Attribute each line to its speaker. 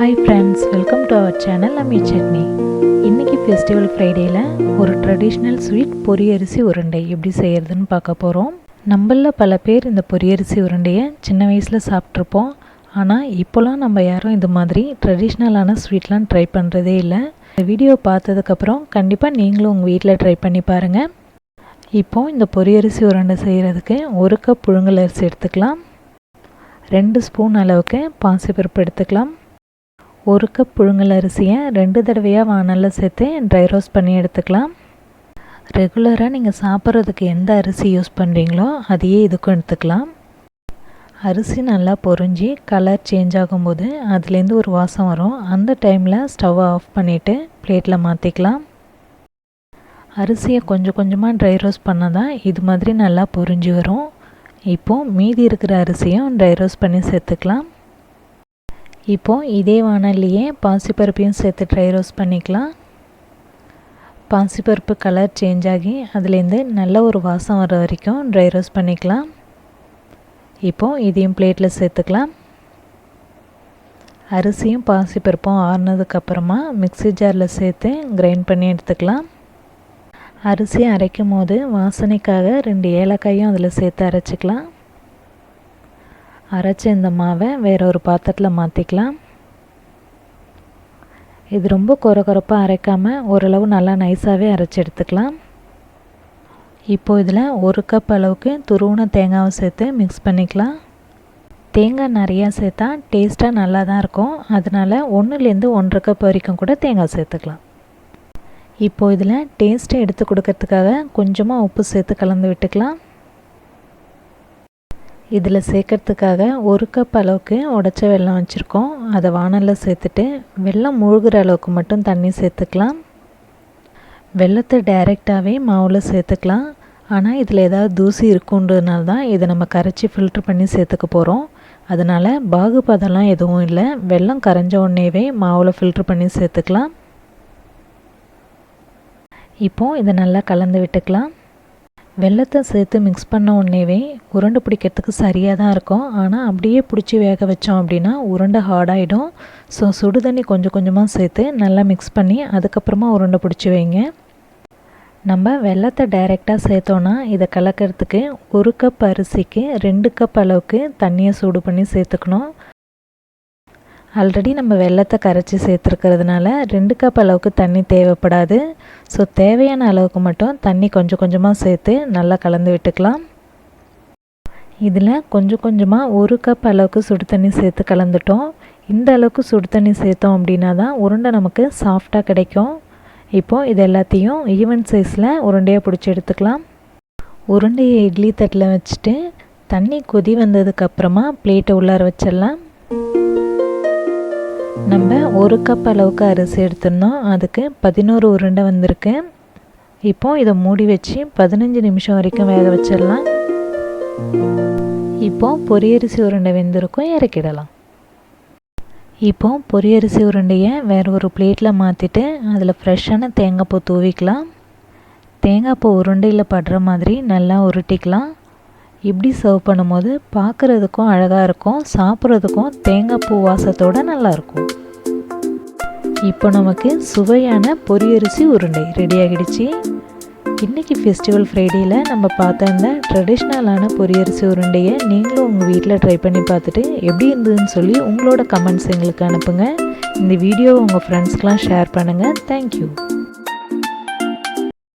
Speaker 1: Hi friends, welcome to our channel Ammi Chutney. இன்னைக்கு festival ஃப்ரைடேல ஒரு traditional sweet பொரி அரிசி உருண்டை எப்படி செய்யறதுன்னு பார்க்க போறோம். நம்மள பல பேர் இந்த பொரி அரிசி உருண்டையை சின்ன வயசுல சாப்பிட்டிருப்போம். ஆனா இப்போலாம் நம்ம யாரும் இந்த மாதிரி ட்ரெடிஷ்னலான ஸ்வீட்லாம் ட்ரை பண்றதே இல்ல. இந்த வீடியோ பார்த்ததுக்கு அப்புறம் கண்டிப்பா நீங்களும் உங்க வீட்ல ட்ரை பண்ணி பாருங்க. இப்போ இந்த பொரி அரிசி உருண்டை செய்யறதுக்கு 1 கப் புழுங்கல் அரிசி எடுத்துக்கலாம். 2 ஸ்பூன் அளவுக்கு பாசிப்பருப்பு எடுத்துக்கலாம். 1 கப் புழுங்கல் அரிசியை 2 தடவையாக வானல்ல சேர்த்து ட்ரை ரோஸ்ட் பண்ணி எடுத்துக்கலாம். ரெகுலராக நீங்கள் சாப்பிட்றதுக்கு எந்த அரிசி யூஸ் பண்ணுறீங்களோ அதையே இதுக்கும் எடுத்துக்கலாம். அரிசி நல்லா பொரிஞ்சு கலர் சேஞ்ச் ஆகும்போது அதுலேருந்து ஒரு வாசம் வரும். அந்த டைமில் ஸ்டவ்வை ஆஃப் பண்ணிவிட்டு பிளேட்டில் மாற்றிக்கலாம். அரிசியை கொஞ்சம் கொஞ்சமாக ட்ரை ரோஸ்ட் பண்ணால் தான் இது மாதிரி நல்லா பொரிஞ்சு வரும். இப்போது மீதி இருக்கிற அரிசியும் ட்ரை ரோஸ்ட் பண்ணி சேர்த்துக்கலாம். இப்போது இதே வானல்லையே பாசிப்பருப்பையும் சேர்த்து ட்ரை ரோஸ்ட் பண்ணிக்கலாம். பாசிப்பருப்பு கலர் சேஞ்ச் ஆகி அதுலேருந்து நல்ல ஒரு வாசம் வர வரைக்கும் ட்ரை ரோஸ்ட் பண்ணிக்கலாம். இப்போது இதையும் பிளேட்டில் சேர்த்துக்கலாம். அரிசியும் பாசிப்பருப்பும் ஆறுனதுக்கப்புறமா மிக்ஸி ஜாரில் சேர்த்து கிரைண்ட் பண்ணி எடுத்துக்கலாம். அரிசி அரைக்கும் போது வாசனைக்காக 2 ஏலக்காயும் அதில் சேர்த்து அரைச்சிக்கலாம். அரைச்ச இந்த மாவை வேற ஒரு பாத்திரத்தில் மாற்றிக்கலாம். இது ரொம்ப கொரகொரப்பாக அரைக்காமல் ஓரளவு நல்லா நைஸாகவே அரைச்சி எடுத்துக்கலாம். இப்போது இதில் 1 கப் அளவுக்கு துருவின தேங்காவை சேர்த்து மிக்ஸ் பண்ணிக்கலாம். தேங்காய் நிறையா சேர்த்தா டேஸ்ட்டாக நல்லா தான் இருக்கும். அதனால் 1லேருந்து 1.5 கப் வரைக்கும் கூட தேங்காய் சேர்த்துக்கலாம். இப்போது இதில் டேஸ்ட்டை எடுத்து கொடுக்கறதுக்காக கொஞ்சமாக உப்பு சேர்த்து கலந்து விட்டுக்கலாம். இதில் சேர்க்கறதுக்காக 1 கப் அளவுக்கு உடைச்ச வெல்லம் வச்சுருக்கோம். அதை வானலில் சேர்த்துட்டு வெல்லம் மூழ்கிற அளவுக்கு மட்டும் தண்ணி சேர்த்துக்கலாம். வெல்லத்தை டைரெக்டாகவே மாவில் சேர்த்துக்கலாம். ஆனால் இதில் ஏதாவது தூசி இருக்குன்றதுனால தான் இதை நம்ம கரைச்சி ஃபில்ட்ரு பண்ணி சேர்த்துக்க போகிறோம். அதனால் பாகுபதம்லாம் எதுவும் இல்லை. வெல்லம் கரைஞ்ச உடனேவே மாவில் ஃபில்ட்ரு பண்ணி சேர்த்துக்கலாம். இப்போது இதை நல்லா கலந்து விட்டுக்கலாம். வெல்லத்தை சேர்த்து மிக்ஸ் பண்ண உடனேவே உருண்டை பிடிக்கிறதுக்கு சரியாக தான் இருக்கும். ஆனால் அப்படியே பிடிச்சி வேக வச்சோம் அப்படின்னா உருண்டை ஹார்டாகிடும். ஸோ சுடு தண்ணி கொஞ்சம் கொஞ்சமாக சேர்த்து நல்லா மிக்ஸ் பண்ணி அதுக்கப்புறமா உருண்டை பிடிச்சி வைங்க. நம்ம வெல்லத்தை டைரெக்டாக சேர்த்தோன்னா இதை கலக்கிறதுக்கு 1 கப் அரிசிக்கு 2 கப் அளவுக்கு தண்ணியை சூடு பண்ணி சேர்த்துக்கணும். ஆல்ரெடி நம்ம வெல்லத்தை கரைச்சி சேர்த்துருக்கிறதுனால 2 கப் அளவுக்கு தண்ணி தேவைப்படாது. ஸோ தேவையான அளவுக்கு மட்டும் தண்ணி கொஞ்சம் கொஞ்சமாக சேர்த்து நல்லா கலந்து விட்டுக்கலாம். இதில் கொஞ்சம் கொஞ்சமாக 1 கப் அளவுக்கு சுடு தண்ணி சேர்த்து கலந்துட்டோம். இந்த அளவுக்கு சுடு தண்ணி சேர்த்தோம் அப்படின்னா தான் உருண்டை நமக்கு சாஃப்டாக கிடைக்கும். இப்போது இது எல்லாத்தையும் ஈவன் சைஸில் உருண்டையாக பிடிச்சி எடுத்துக்கலாம். உருண்டையை இட்லி தட்டில் வச்சுட்டு தண்ணி கொதி வந்ததுக்கப்புறமா பிளேட்டை உள்ளார வச்சிடலாம். நம்ம 1 கப் அளவுக்கு அரிசி எடுத்துருந்தோம். அதுக்கு 11 உருண்டை வந்திருக்கு. இப்போது இதை மூடி வச்சு 15 நிமிஷம் வரைக்கும் வேக வச்சிடலாம். இப்போது பொரியரிசி உருண்டை வெந்திருக்கும், இறக்கிடலாம். இப்போது பொரியரிசி உருண்டையை வேறு ஒரு பிளேட்டில் மாற்றிட்டு அதில் ஃப்ரெஷ்ஷான தேங்காய் பூ தூவிக்கலாம். தேங்காய் பூ உருண்டையில் படுற மாதிரி நல்லா உருட்டிக்கலாம். இப்படி சர்வ் பண்ணும்போது பார்க்குறதுக்கும் அழகாக இருக்கும், சாப்பிட்றதுக்கும் தேங்காய் பூ வாசத்தோடு நல்லாயிருக்கும். இப்போ நமக்கு சுவையான பொரியரிசி உருண்டை ரெடி ஆகிடுச்சு. இன்றைக்கி ஃபெஸ்டிவல் ஃப்ரைடேயில் நம்ம பார்த்த இந்த ட்ரெடிஷ்னலான பொரியரிசி உருண்டையை நீங்களும் உங்கள் வீட்டில் ட்ரை பண்ணி பார்த்துட்டு எப்படி இருந்ததுன்னு சொல்லி உங்களோட கமெண்ட்ஸ் எங்களுக்கு அனுப்புங்க. இந்த வீடியோவை உங்கள் ஃப்ரெண்ட்ஸ்க்கெலாம் ஷேர் பண்ணுங்கள். தேங்க்யூ.